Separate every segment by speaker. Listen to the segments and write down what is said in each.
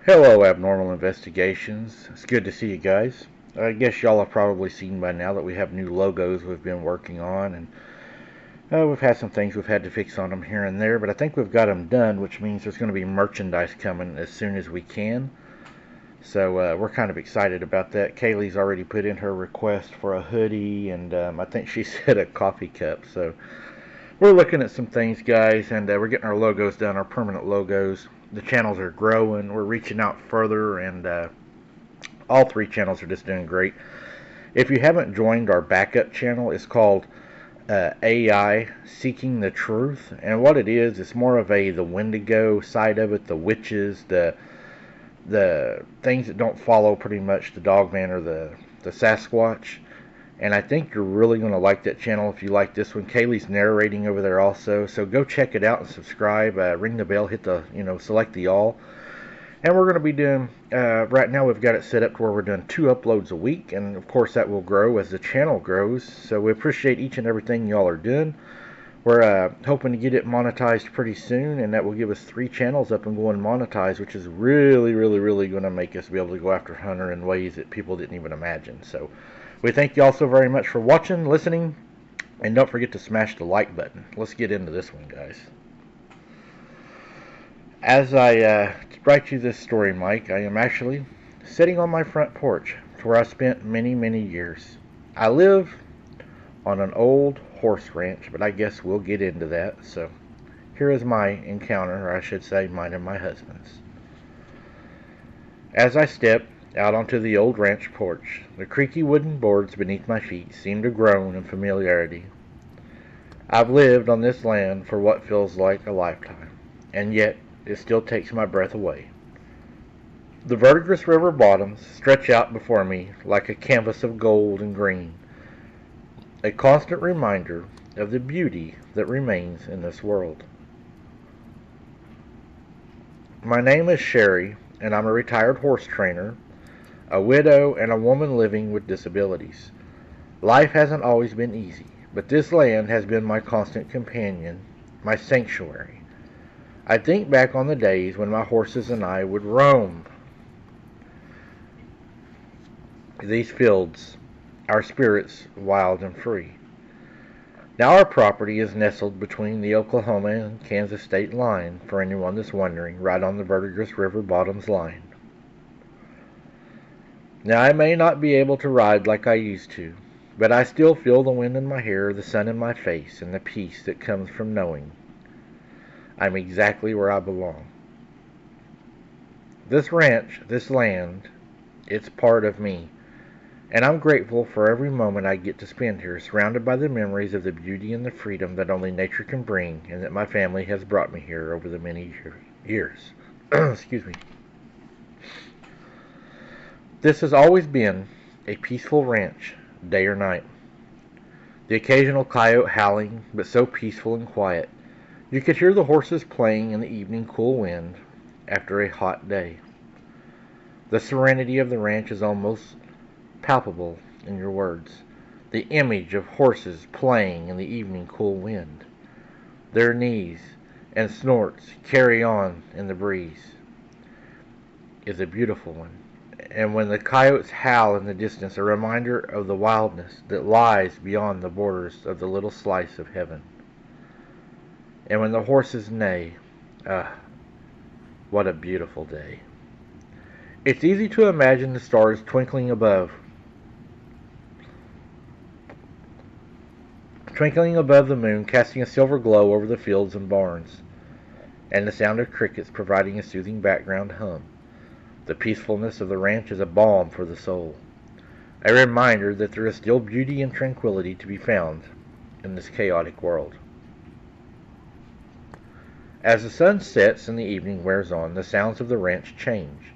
Speaker 1: Hello, Abnormal Investigations. It's good to see you guys. I guess y'all have probably seen by now that we have new logos we've been working on, and we've had some things we've had to fix on them here and there, but I think we've got them done, which means there's going to be merchandise coming as soon as we can. So we're kind of excited about that. Kaylee's already put in her request for a hoodie, and I think she said a coffee cup. So we're looking at some things, guys, and we're getting our logos done, our permanent logos. The channels are growing. We're reaching out further, and all three channels are just doing great. If you haven't joined our backup channel, it's called AI Seeking the Truth, and what it is, it's more of the Wendigo side of it, the witches, the things that don't follow pretty much the Dogman or the Sasquatch. And I think you're really going to like that channel if you like this one. Kaylee's narrating over there also, so go check it out and subscribe. Ring the bell, hit the, select the all. And we're going to be doing, right now we've got it set up to where we're doing 2 uploads a week, and of course that will grow as the channel grows. So we appreciate each and everything y'all are doing. We're hoping to get it monetized pretty soon, and that will give us 3 channels up and going monetized, which is really, really, really going to make us be able to go after Hunter in ways that people didn't even imagine. So we thank you all so very much for watching, listening, and don't forget to smash the like button. Let's get into this one, guys. As I write you this story, Mike, I am actually sitting on my front porch where I spent many, many years. I live on an old horse ranch, but I guess we'll get into that. So here is my encounter, or I should say mine and my husband's. As I step out onto the old ranch porch, the creaky wooden boards beneath my feet seem to groan in familiarity. I've lived on this land for what feels like a lifetime, and yet it still takes my breath away. The verdurous river bottoms stretch out before me like a canvas of gold and green, a constant reminder of the beauty that remains in this world. My name is Sherry, and I'm a retired horse trainer, a widow, and a woman living with disabilities. Life hasn't always been easy, but this land has been my constant companion, my sanctuary. I think back on the days when my horses and I would roam these fields, our spirits wild and free. Now our property is nestled between the Oklahoma and Kansas state line, for anyone that's wondering, right on the verdurous river bottoms line. Now I may not be able to ride like I used to, but I still feel the wind in my hair, the sun in my face, and the peace that comes from knowing I'm exactly where I belong. This ranch, this land, it's part of me, and I'm grateful for every moment I get to spend here, surrounded by the memories of the beauty and the freedom that only nature can bring, and that my family has brought me here over the many years. Excuse me. This has always been a peaceful ranch, day or night. The occasional coyote howling, but so peaceful and quiet. You could hear the horses playing in the evening cool wind after a hot day. The serenity of the ranch is almost palpable in your words. The image of horses playing in the evening cool wind. Their knees and snorts carry on in the breeze is a beautiful one. And when the coyotes howl in the distance, a reminder of the wildness that lies beyond the borders of the little slice of heaven. And when the horses neigh, what a beautiful day. It's easy to imagine the stars twinkling above the moon, casting a silver glow over the fields and barns, and the sound of crickets providing a soothing background hum. The peacefulness of the ranch is a balm for the soul, a reminder that there is still beauty and tranquility to be found in this chaotic world. As the sun sets and the evening wears on, the sounds of the ranch change.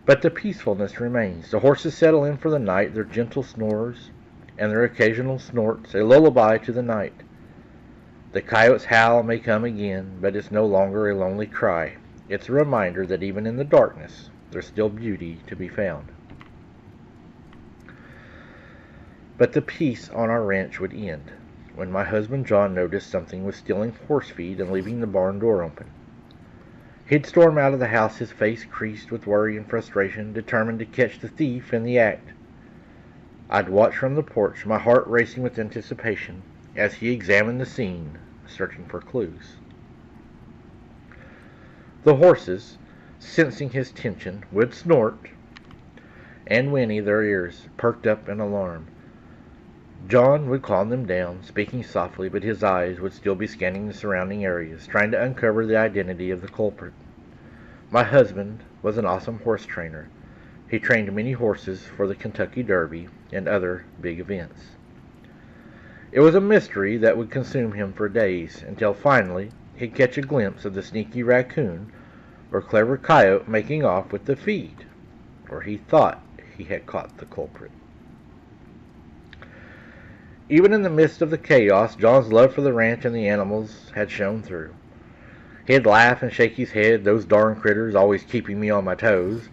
Speaker 1: But the peacefulness remains. The horses settle in for the night, their gentle snores and their occasional snorts, a lullaby to the night. The coyote's howl may come again, but it's no longer a lonely cry. It's a reminder that even in the darkness, there's still beauty to be found. But the peace on our ranch would end when my husband John noticed something was stealing horse feed and leaving the barn door open. He'd storm out of the house, his face creased with worry and frustration, determined to catch the thief in the act. I'd watch from the porch, my heart racing with anticipation, as he examined the scene, searching for clues. The horses, sensing his tension, would snort and whinny, their ears perked up in alarm. John would calm them down, speaking softly, but his eyes would still be scanning the surrounding areas, trying to uncover the identity of the culprit. My husband was an awesome horse trainer. He trained many horses for the Kentucky Derby and other big events. It was a mystery that would consume him for days, until finally he'd catch a glimpse of the sneaky raccoon or clever coyote making off with the feed, or he thought he had caught the culprit. Even in the midst of the chaos, John's love for the ranch and the animals had shone through. He'd laugh and shake his head, those darn critters always keeping me on my toes,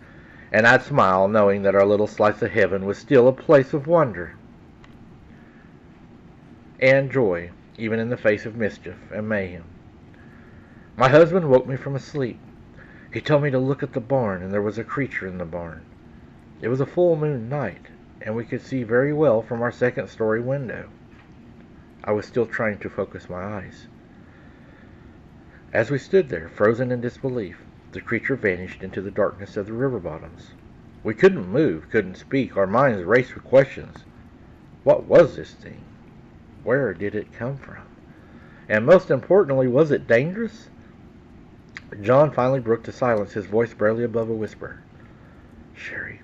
Speaker 1: and I'd smile knowing that our little slice of heaven was still a place of wonder and joy, even in the face of mischief and mayhem. My husband woke me from a sleep. He told me to look at the barn, and there was a creature in the barn. It was a full moon night, and we could see very well from our second-story window. I was still trying to focus my eyes. As we stood there, frozen in disbelief, the creature vanished into the darkness of the river bottoms. We couldn't move, couldn't speak. Our minds raced with questions. What was this thing? Where did it come from? And most importantly, was it dangerous? John finally broke the silence, his voice barely above a whisper. "Sherry,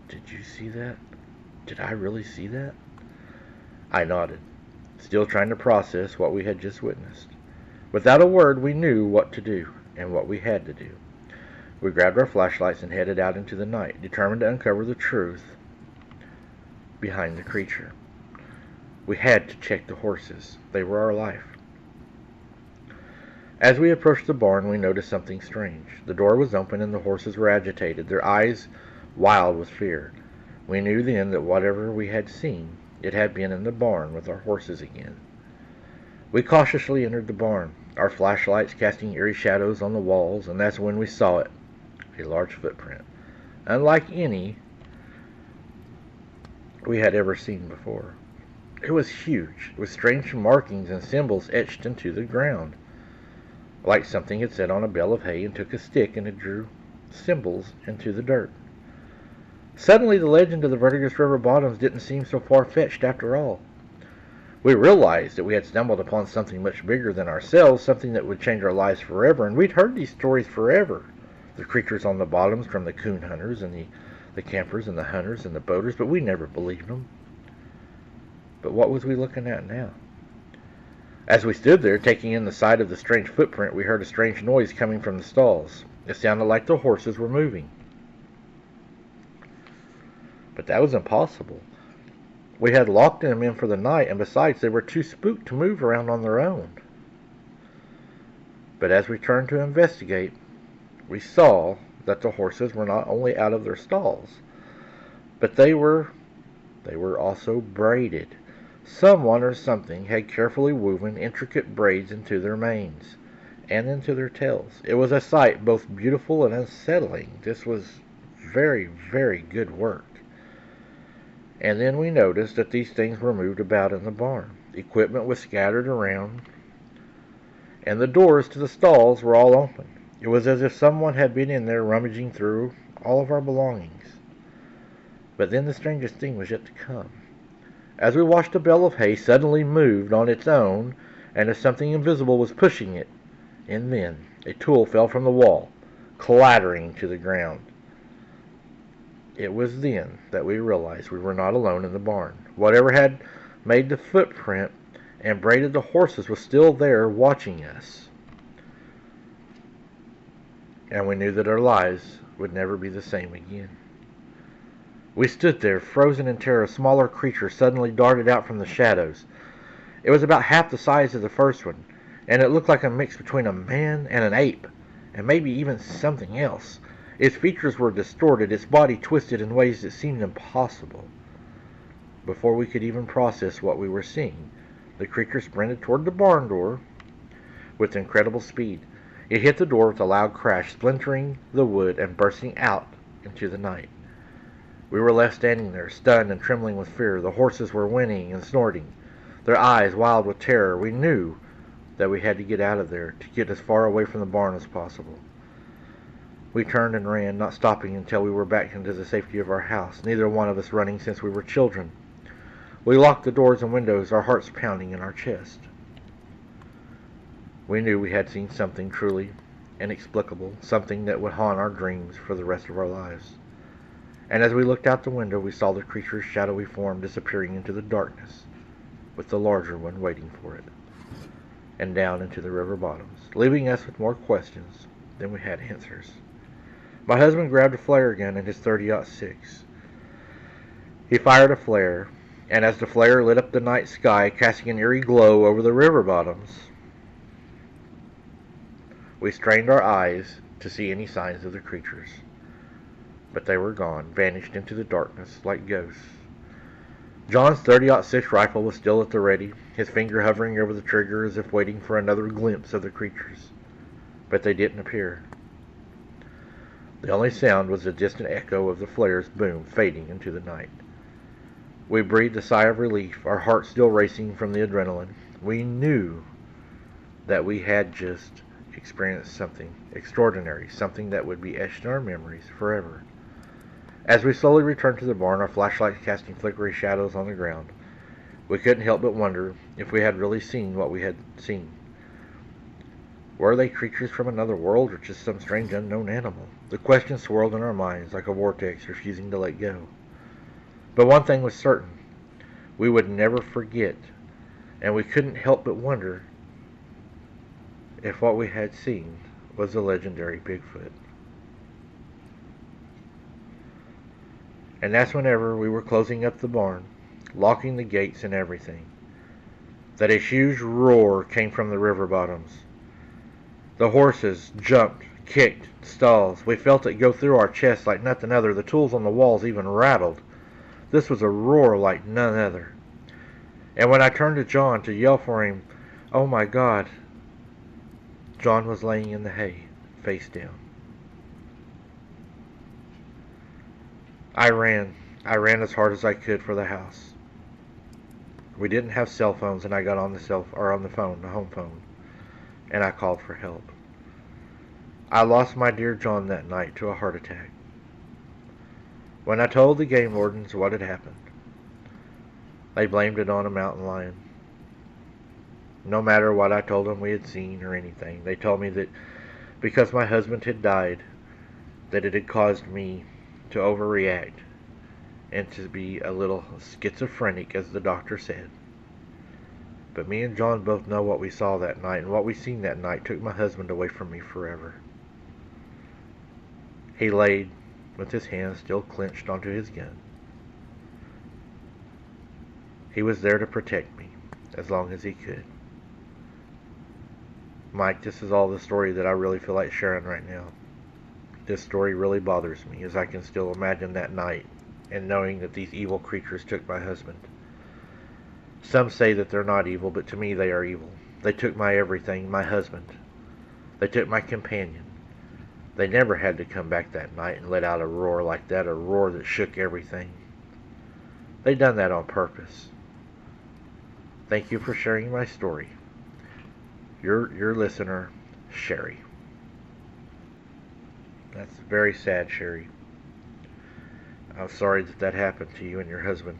Speaker 1: did you see that? Did I really see that?" I nodded, still trying to process what we had just witnessed. Without a word, we knew what to do and what we had to do. We grabbed our flashlights and headed out into the night, determined to uncover the truth behind the creature. We had to check the horses. They were our life. As we approached the barn, we noticed something strange. The door was open and the horses were agitated, their eyes wild with fear. We knew then that whatever we had seen, it had been in the barn with our horses again. We cautiously entered the barn, our flashlights casting eerie shadows on the walls, and that's when we saw it, a large footprint, unlike any we had ever seen before. It was huge, with strange markings and symbols etched into the ground, like something had sat on a bale of hay and took a stick and it drew symbols into the dirt. Suddenly, the legend of the Verdigris River bottoms didn't seem so far-fetched after all. We realized that we had stumbled upon something much bigger than ourselves, something that would change our lives forever, and we'd heard these stories forever. The creatures on the bottoms from the coon hunters and the campers and the hunters and the boaters, but we never believed them. But what was we looking at now? As we stood there, taking in the sight of the strange footprint, we heard a strange noise coming from the stalls. It sounded like the horses were moving. But that was impossible. We had locked them in for the night, and besides, they were too spooked to move around on their own. But as we turned to investigate, we saw that the horses were not only out of their stalls, but they were also braided. Someone or something had carefully woven intricate braids into their manes and into their tails. It was a sight both beautiful and unsettling. This was very, very good work. And then we noticed that these things were moved about in the barn. Equipment was scattered around, and the doors to the stalls were all open. It was as if someone had been in there rummaging through all of our belongings. But then the strangest thing was yet to come. As we watched, a bale of hay suddenly moved on its own, and as something invisible was pushing it, and then a tool fell from the wall, clattering to the ground. It was then that we realized we were not alone in the barn. Whatever had made the footprint and braided the horses was still there watching us. And we knew that our lives would never be the same again. We stood there, frozen in terror. A smaller creature suddenly darted out from the shadows. It was about half the size of the first one, and it looked like a mix between a man and an ape, and maybe even something else. Its features were distorted, its body twisted in ways that seemed impossible. Before we could even process what we were seeing, the creature sprinted toward the barn door with incredible speed. It hit the door with a loud crash, splintering the wood and bursting out into the night. We were left standing there, stunned and trembling with fear. The horses were whinnying and snorting, their eyes wild with terror. We knew that we had to get out of there, to get as far away from the barn as possible. We turned and ran, not stopping until we were back into the safety of our house, neither one of us running since we were children. We locked the doors and windows, our hearts pounding in our chest. We knew we had seen something truly inexplicable, something that would haunt our dreams for the rest of our lives. And as we looked out the window, we saw the creature's shadowy form disappearing into the darkness, with the larger one waiting for it, and down into the river bottoms, leaving us with more questions than we had answers. My husband grabbed a flare gun and his .30-06. He fired a flare, and as the flare lit up the night sky, casting an eerie glow over the river bottoms, we strained our eyes to see any signs of the creatures. But they were gone, vanished into the darkness like ghosts. John's .30-06 rifle was still at the ready, his finger hovering over the trigger as if waiting for another glimpse of the creatures. But they didn't appear. The only sound was the distant echo of the flare's boom fading into the night. We breathed a sigh of relief, our hearts still racing from the adrenaline. We knew that we had just experienced something extraordinary, something that would be etched in our memories forever. As we slowly returned to the barn, our flashlights casting flickery shadows on the ground, we couldn't help but wonder if we had really seen what we had seen. Were they creatures from another world, or just some strange unknown animal? The question swirled in our minds like a vortex, refusing to let go. But one thing was certain: we would never forget, and we couldn't help but wonder if what we had seen was the legendary Bigfoot. And that's whenever we were closing up the barn, locking the gates and everything, that a huge roar came from the river bottoms. The horses jumped, kicked, stalls. We felt it go through our chests like nothing other. The tools on the walls even rattled. This was a roar like none other. And when I turned to John to yell for him, "Oh my God," John was laying in the hay, face down. I ran as hard as I could for the house. We didn't have cell phones, and I got on the home phone, and I called for help. I lost my dear John that night to a heart attack. When I told the game wardens what had happened, they blamed it on a mountain lion. No matter what I told them we had seen or anything, they told me that because my husband had died, that it had caused me to overreact and to be a little schizophrenic, as the doctor said. But me and John both know what we saw that night, and what we seen that night took my husband away from me forever. He laid with his hands still clenched onto his gun. He was there to protect me as long as he could. Mike, this is all the story that I really feel like sharing right now. This story really bothers me, as I can still imagine that night and knowing that these evil creatures took my husband. Some say that they're not evil, but to me they are evil. They took my everything, my husband. They took my companion. They never had to come back that night and let out a roar like that, a roar that shook everything. They done that on purpose. Thank you for sharing my story. Your listener, Sherry. That's very sad, Sherry. I'm sorry that happened to you and your husband.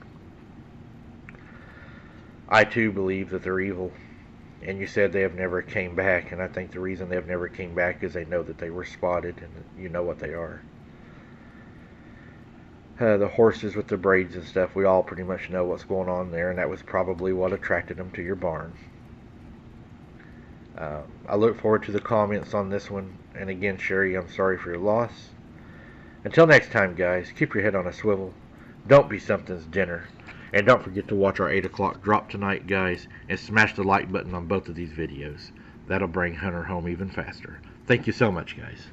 Speaker 1: I too believe that they're evil. And you said they have never came back, and I think the reason they have never came back is they know that they were spotted, and you know what they are. The horses with the braids and stuff, we all pretty much know what's going on there, and that was probably what attracted them to your barn. I look forward to the comments on this one, and again, Sherry, I'm sorry for your loss. Until next time, guys, keep your head on a swivel. Don't be something's dinner. And don't forget to watch our 8 o'clock drop tonight, guys, and smash the like button on both of these videos. That'll bring Hunter home even faster. Thank you so much, guys.